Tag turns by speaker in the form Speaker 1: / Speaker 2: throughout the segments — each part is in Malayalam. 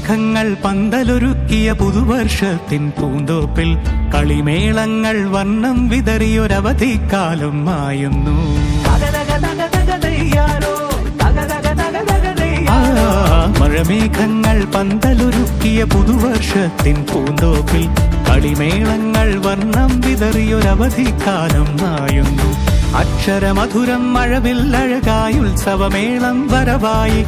Speaker 1: മഴമേഘങ്ങൾ പന്തലൊരുക്കിയ പുതുവർഷത്തിൻ പൂന്തോപ്പിൽ കളിമേളങ്ങൾ വർണ്ണം വിതറിയൊരവധിക്കാലം മായുന്നു. മഴമേഘങ്ങൾ പന്തലൊരുക്കിയ പുതുവർഷത്തിൻ പൂന്തോപ്പിൽ കളിമേളങ്ങൾ വർണ്ണം വിതറിയൊരവധിക്കാലം മായുന്നു. അക്ഷരമധുരം മഴവില്ലഴകായി ഉത്സവമേളം വരവായി.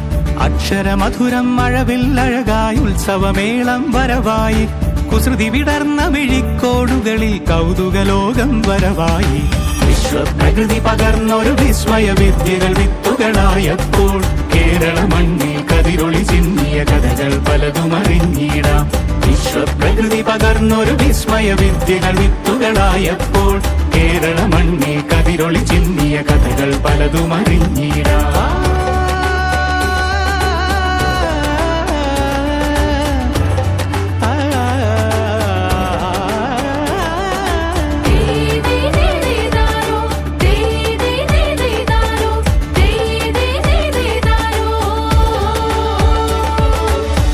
Speaker 1: അക്ഷരമധുരം മഴവില്ലഴകായി ഉത്സവമേളം വരവായി. കുസൃതി വിടർന്ന മിഴിക്കോടുകളിൽ കൗതുകലോകം വരവായി. വിശ്വപ്രകൃതി പകർന്നൊരു വിസ്മയ വിദ്യകൾ വിത്തുകളായപ്പോൾ കേരള മണ്ണിൽ കതിരൊളി ചിന്നിയ കഥകൾ പലതും അറിഞ്ഞിടാം. വിശ്വപ്രകൃതി പകർന്നൊരു വിസ്മയ വിദ്യകൾ വിത്തുകളായപ്പോൾ കേരള മണ്ണിൽ കതിരൊളി ചിന്നിയ കഥകൾ പലതും അറിഞ്ഞിടാം.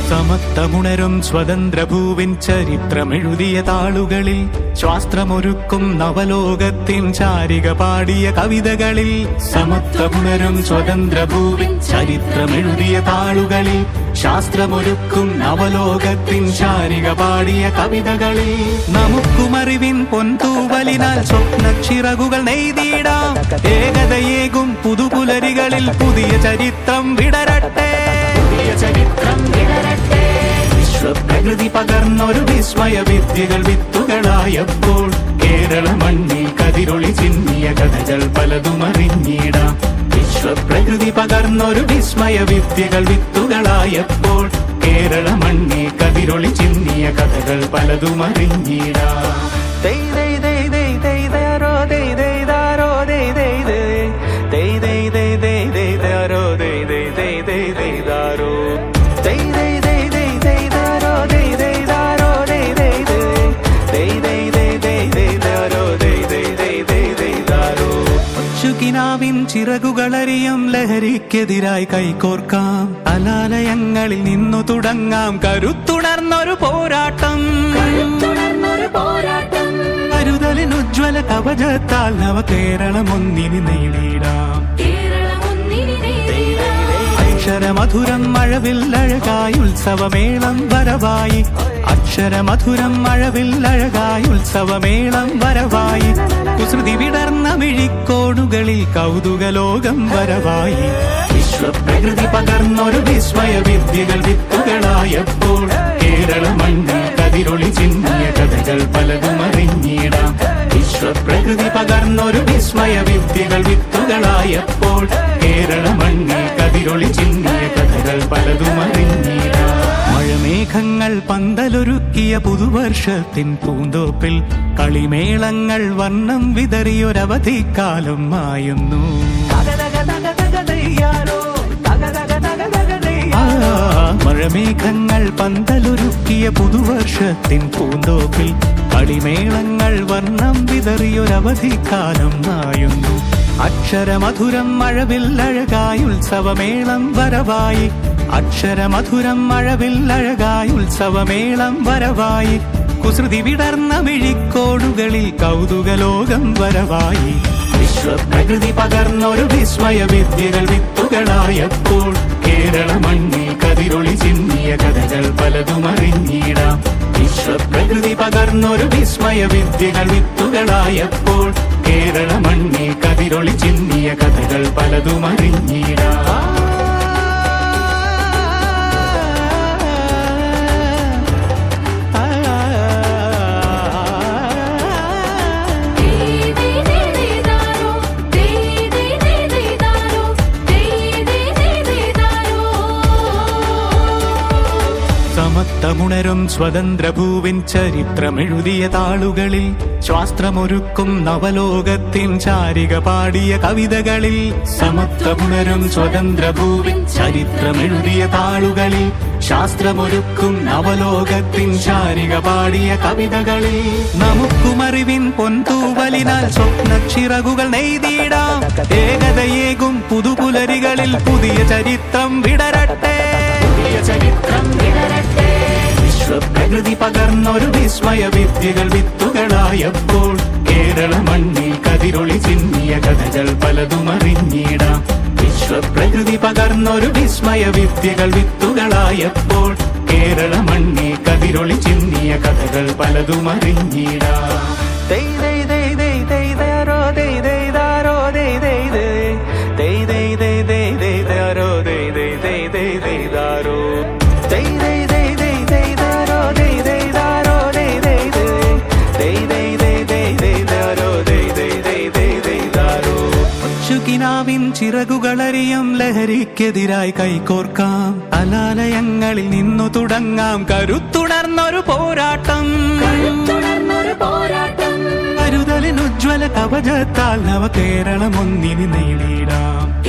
Speaker 1: സമത്വമുണരും സ്വതന്ത്രഭൂവിൻ ചരിത്രമെഴുതിയ താളുകളിൽ ശാസ്ത്രമൊരുക്കും നവലോകത്തിൻ ചാരിക പാടിയ കവിതകളിൽ. സമത്വമുണരും സ്വതന്ത്രഭൂവിൻ ചരിത്രമെഴുതിയ താളുകളിൽ ശാസ്ത്രമൊരുക്കും നവലോകത്തിൻ ചാരിക പാടിയ കവിതകളിൽ. നമുക്കുമറിവിൻ പൊൻതൂവലിനാൽ സ്വപ്നച്ചിറകുകൾ നെയ്തിടാം. ഏകതയേകും പുതുപുലരികളിൽ പുതിയ ചരിത്രം വിടരട്ടെ. വിശ്വപ്രകൃതി പകർന്നൊരു വിസ്മയ വിദ്യകൾ വിത്തുകളായപ്പോൾ കേരള മണ്ണിൽ കതിരൊളി ചിന്നിയ കഥകൾ പലതും അറിഞ്ഞിടാം. വിശ്വപ്രകൃതി പകർന്നൊരു വിസ്മയ വിദ്യകൾ വിത്തുകളായപ്പോൾ കേരള മണ്ണിൽ കതിരൊളി ചിന്നിയ കഥകൾ പലതും അറിഞ്ഞിടാം. കിനാവിൻ ചിറകുകളറിയും ലഹരിക്കെതിരായി കൈകോർക്കാം. അലാലയങ്ങളിൽ നിന്നു തുടങ്ങാം കരുത്തുണർന്നൊരു പോരാട്ടം. കരുതലിനുജ്വല കവചത്താൽ നവകേരളം ഒന്നിനി നേടിയിടാം. അക്ഷരമധുരം മഴവില്ലഴകായി ഉത്സവമേളം വരവായി. അക്ഷരമധുരം മഴവില്ലഴകായി ഉത്സവമേളം വരവായി. കുസൃതി വിടർന്ന മിഴിക്കോടുകളിൽ കൗതുകലോകം വരവായി. വിശ്വപ്രകൃതി പകർന്നൊരു വിസ്മയ വിദ്യകൾ വിത്തുകളായപ്പോൾ കേരള മണ്ണിൽ കതിരൊളി ചിന്നിയ കഥകൾ പലതും അറിഞ്ഞിടാം. വിശ്വപ്രകൃതി പകർന്നൊരു വിസ്മയ വിദ്യകൾ വിത്തുകളായപ്പോൾ കേരള മണ്ണിൽ കതിരൊളി ചിന്നിയ കഥകൾ പലതും അറിഞ്ഞിടാം. മഴമേഘങ്ങൾ പന്തലൊരുക്കിയ പുതുവർഷത്തിൻ പൂന്തോപ്പിൽ കളിമേളങ്ങൾ വർണ്ണം വിതറിയൊരവധിക്കാലം മായുന്നു. മഴമേഘങ്ങൾ പന്തലൊരുക്കിയ പുതുവർഷത്തിൻ പൂന്തോപ്പിൽ കളിമേളങ്ങൾ വർണ്ണം വിതറിയൊരവധിക്കാലം മായുന്നു. അക്ഷരമധുരം മഴവില്ലഴകായി ഉത്സവമേളം വരവായി. അക്ഷരമധുരം മഴവില്ലഴകായി ഉത്സവമേളം വരവായി. കുസൃതി വിടർന്ന മിഴിക്കോടുകളിൽ കൗതുകലോകം വരവായി. വിശ്വപ്രകൃതി പകർന്നൊരു വിസ്മയ വിദ്യകൾ വിത്തുകളായപ്പോൾ കേരള മണ്ണിൽ കതിരൊളി ചിന്നിയ കഥകൾ പലതും അറിഞ്ഞിടാം. വിശ്വപ്രകൃതി പകർന്നൊരു വിസ്മയ വിദ്യകൾ വിത്തുകളായപ്പോൾ കേരള മണ്ണിൽ കതിരൊളി ചിന്നിയ കഥകൾ പലതും അറിഞ്ഞിടാം. സമത്വമുണരും സ്വതന്ത്രഭൂവിൻ ചരിത്രമെഴുതിയ താളുകളിൽ ശാസ്ത്രമൊരുക്കും നവലോകത്തിൻ ചാരിക പാടിയ കവിതകളിൽ. സമത്വമുണരും സ്വതന്ത്രഭൂവിൻ ചരിത്രമെഴുതിയ താളുകളിൽ ശാസ്ത്രമൊരുക്കും നവലോകത്തിൻ ചാരിക പാടിയ കവിതകളിൽ. നമുക്കുമറിവിൻ പൊൻതൂവലിനാൽ സ്വപ്നച്ചിറകുകൾ നെയ്തിടാം. ഏകതയേകും പുതുപുലരികളിൽ പുതിയ ചരിത്രം വിടരട്ടെ. ചരിത്രം വിടരട്ടെ. വിശ്വപ്രകൃതി പകർന്നൊരു വിസ്മയ വിദ്യകൾ വിത്തുകളായപ്പോൾ കേരള മണ്ണിൽ കതിരൊളി ചിന്നിയ കഥകൾ പലതും അറിഞ്ഞിടാം. വിശ്വപ്രകൃതി പകർന്നൊരു വിസ്മയ വിദ്യകൾ വിത്തുകളായപ്പോൾ കേരള മണ്ണിൽ കതിരൊളി ചിന്നിയ കഥകൾ പലതും അറിഞ്ഞിടാം. ിൻ ചിറകുകളറിയും ലഹരിക്കെതിരായി കൈകോർക്കാം. കലാലയങ്ങളിൽ നിന്നു തുടങ്ങാം കരുത്തുണർന്നൊരു പോരാട്ടം. കരുതലിനുജ്വല കവചത്താൽ നവ കേരളം ഒന്നിന് നേടിയിടാം.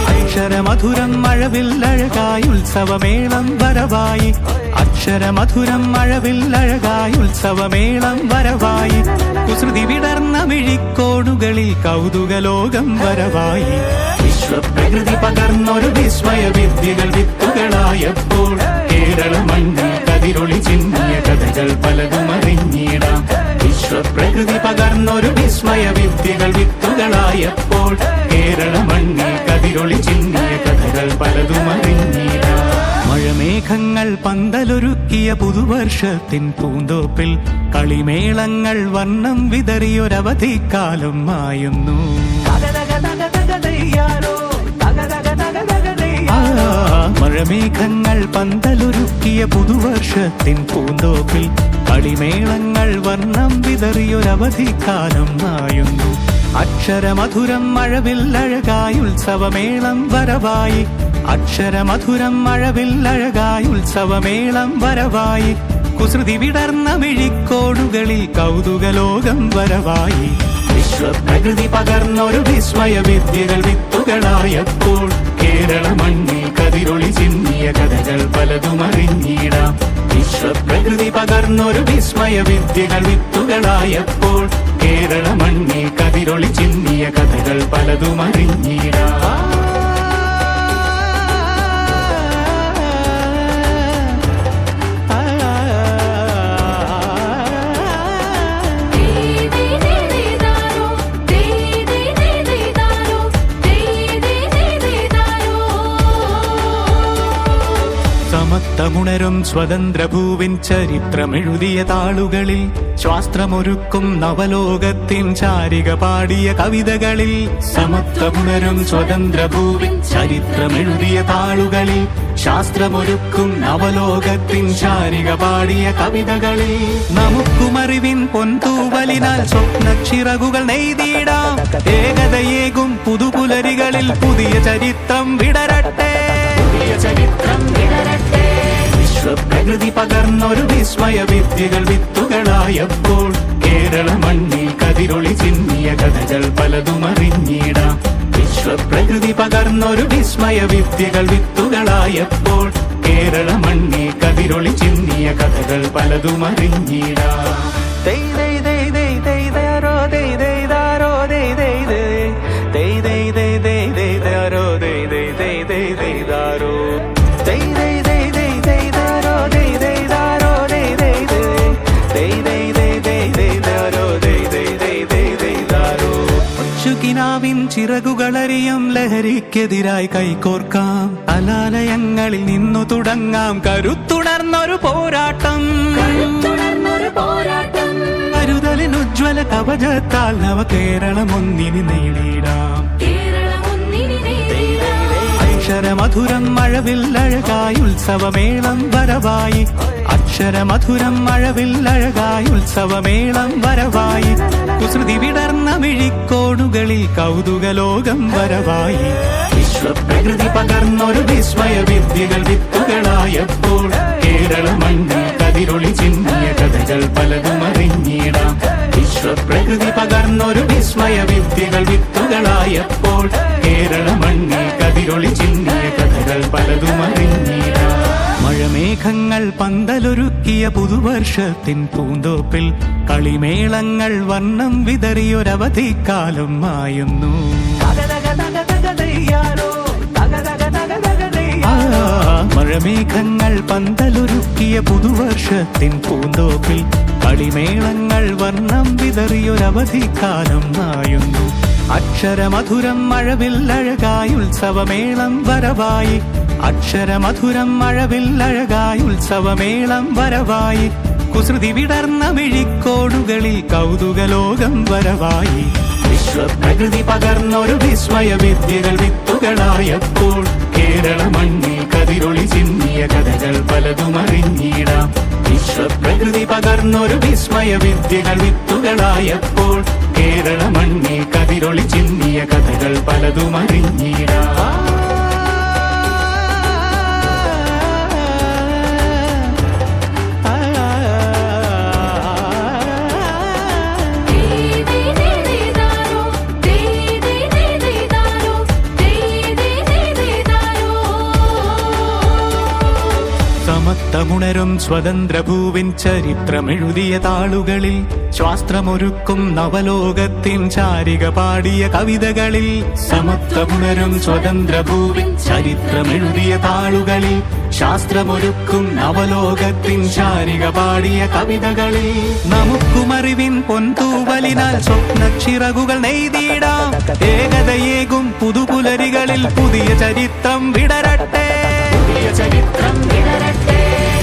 Speaker 1: അക്ഷരമധുരം മഴവിൽ അഴകായി ഉത്സവമേളം വരവായി. അക്ഷരമധുരം മഴവിൽ അഴകായി ഉത്സവമേളം വരവായി. കുസൃതി വിടർന്ന മിഴിക്കോടുകളിൽ കൗതുകലോകം വരവായി. വിശ്വപ്രകൃതി പകർന്നൊരു വിസ്മയ വിദ്യകൾ വിത്തുകളായപ്പോൾ കേരള മണ്ണിൽ കതിരൊളി ചിന്നിയ കഥകൾ പലതും അറിഞ്ഞിടാം. വിശ്വപ്രകൃതി പകർന്നൊരു വിസ്മയ വിദ്യകൾ വിത്തുകളായപ്പോൾ കേരള മണ്ണിൽ കതിരൊളി ചിന്നിയ കഥകൾ പലതും അറിഞ്ഞിടാം. മഴമേഘങ്ങൾ പന്തലൊരുക്കിയ പുതുവർഷത്തിൻ പൂന്തോപ്പിൽ കളിമേളങ്ങൾ വർണ്ണം വിതറിയൊരവധിക്കാലം മായുന്നു. മഴമേഘങ്ങൾ പന്തലൊരുക്കിയ പുതുവർഷത്തിൻ പൂന്തോപ്പിൽ കളിമേളങ്ങൾ വർണ്ണം വിതറിയൊരവധിക്കാലം മായുന്നു. അക്ഷരമധുരം മഴവിൽ അഴകായി ഉത്സവമേളം വരവായി. അക്ഷരമധുരം മഴവിൽ അഴകായി ഉത്സവമേളം വരവായി. കുസൃതി വിടർന്ന മിഴിക്കോടുകളിൽ കൗതുകലോകം വരവായി. വിശ്വപ്രകൃതി പകർന്നൊരു വിസ്മയ വിദ്യകൾ വിത്തുകളായപ്പോൾ കേരള മണ്ണിൽ കതിരൊളി ചിന്നിയ കഥകൾ പലതും അറിഞ്ഞിടാം. വിശ്വപ്രകൃതി പകർന്നൊരു വിസ്മയ വിദ്യകൾ വിത്തുകളായപ്പോൾ കേരള മണ്ണിൽ കതിരൊളി ചിന്നിയ കഥകൾ പലതും അറിഞ്ഞിടാം. സമത്വമുണരും സ്വതന്ത്രഭൂവിൻ ചരിത്രമെഴുതിയ താളുകളിൽ ശാസ്ത്രമൊരുക്കും നവലോകത്തിൻ ചാരിക പാടിയ കവിതകളിൽ. സമത്വമുണരും സ്വതന്ത്രഭൂവിൻ ചരിത്രമെഴുതിയ താളുകളിൽ ശാസ്ത്രമൊരുക്കും നവലോകത്തിൻ ചാരിക പാടിയ കവിതകളിൽ. നമുക്കുമറിവിൻ പൊന്തൂവലിനാൽ സ്വപ്നച്ചിറകുകൾ നെയ്തിടാം. ഏകതയേകും പുതുപുലരികളിൽ പുതിയ ചരിത്രം വിടരട്ടെ. ചരിത്രം വിടരട്ടെ. വിശ്വപ്രകൃതി പകർന്നൊരു വിസ്മയ വിദ്യകൾ വിത്തുകളായപ്പോൾ കേരള മണ്ണിൽ കതിരൊളി ചിന്നിയ കഥകൾ പലതും അറിഞ്ഞിടാം. വിശ്വപ്രകൃതി പകർന്നൊരു വിസ്മയ വിദ്യകൾ വിത്തുകളായപ്പോൾ കേരള മണ്ണിൽ കതിരൊളി ചിന്നിയ കഥകൾ പലതും അറിഞ്ഞിടാം. ിൻ ചിറകുകളറിയും ലഹരിക്കെതിരായി കൈകോർക്കാം. കലാലയങ്ങളിൽ നിന്നു തുടങ്ങാം കരുത്തുണർന്നൊരു പോരാട്ടം. കരുതലിനുജ്വല കവചത്താൽ നവ കേരളം ഒന്നിന് നേടിയിടാം. അക്ഷരമധുരം മഴവിൽ അഴകായി ഉത്സവമേളം വരവായി. അക്ഷരമധുരം മഴവിൽ അഴകായി ഉത്സവമേളം വരവായി. കുസൃതി വിടർന്ന മിഴിക്കോടുകളിൽ കൗതുകലോകം വരവായി. വിശ്വപ്രകൃതി പകർന്നൊരു വിസ്മയ വിദ്യകൾ വിത്തുകളായപ്പോൾ കേരള മണ്ണിൽ കതിരൊളി ചിന്നിയ കഥകൾ പലതും അറിഞ്ഞിടാം. വിശ്വപ്രകൃതി പകർന്നൊരു വിസ്മയ വിദ്യകൾ വിത്തുകളായപ്പോൾ കേരള മണ്ണിൽ കതിരൊളി ചിന്നിയ കഥകൾ പലതും അറിഞ്ഞിടാം. മഴമേഘങ്ങൾ പന്തലൊരുക്കിയ പുതുവർഷത്തിൻ പൂന്തോപ്പിൽ കളിമേളങ്ങൾ വർണ്ണം വിതറിയൊരവധിക്കാലം മായുന്നു. മഴമേഘങ്ങൾ പന്തലൊരുക്കിയ പുതുവർഷത്തിൻ പൂന്തോപ്പിൽ കളിമേളങ്ങൾ വർണ്ണം വിതറിയൊരവധിക്കാലം നായുന്നു. അക്ഷരമധുരം മഴവില്ലഴകായി ഉത്സവമേളം വരവായി. അക്ഷരമധുരം മഴവില്ലഴകായി ഉത്സവമേളം വരവായി. കുസൃതി വിടർന്ന മിഴിക്കോടുകളിൽ കൗതുകലോകം വരവായി. വിശ്വപ്രകൃതി പകർന്നൊരു വിസ്മയ വിദ്യകൾ വിത്തുകളായപ്പോൾ കേരള മണ്ണിൽ കതിരൊളി ചിന്നിയ കഥകൾ പലതും അറിഞ്ഞിടാം. വിശ്വപ്രകൃതി പകർന്നൊരു വിസ്മയ വിദ്യകൾ വിത്തുകളായപ്പോൾ കേരള മണ്ണിൽ കതിരൊളി ചിന്നിയ കഥകൾ പലതും അറിഞ്ഞിടാം. സമത്വമുണരും സ്വതന്ത്രഭൂവിൻ ചരിത്രമെഴുതിയ താളുകളിൽ ശാസ്ത്രമൊരുക്കും നവലോകത്തിൻ ചാരിക പാടിയ കവിതകളിൽ. സമത്വമുണരും സ്വതന്ത്രഭൂവിൻ ചരിത്രമെഴുതിയ താളുകളിൽ ശാസ്ത്രമൊരുക്കും നവലോകത്തിൻ ചാരിക പാടിയ കവിതകളിൽ. നമുക്കുമറിവിൻ പൊൻതൂവലിനാൽ സ്വപ്നച്ചിറകുകൾ നെയ്തിടാം. ഏകതയേകും പുതുപുലരികളിൽ പുതിയ ചരിത്രം വിടരട്ടെ. ചരിത്രം വിടരട്ടെ.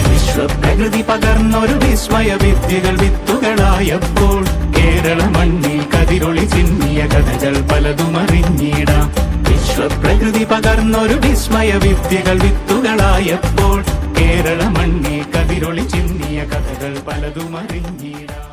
Speaker 1: വിശ്വപ്രകൃതി പകർന്നൊരു വിസ്മയ വിദ്യകൾ വിത്തുകളായപ്പോൾ കേരള മണ്ണിൽ കതിരൊളി ചിന്നിയ കഥകൾ പലതും അറിഞ്ഞിടാം. വിശ്വപ്രകൃതി പകർന്നൊരു വിസ്മയ വിദ്യകൾ വിത്തുകളായപ്പോൾ കേരള മണ്ണിൽ കതിരൊളി ചിന്നിയ കഥകൾ പലതും അറിഞ്ഞിടാം.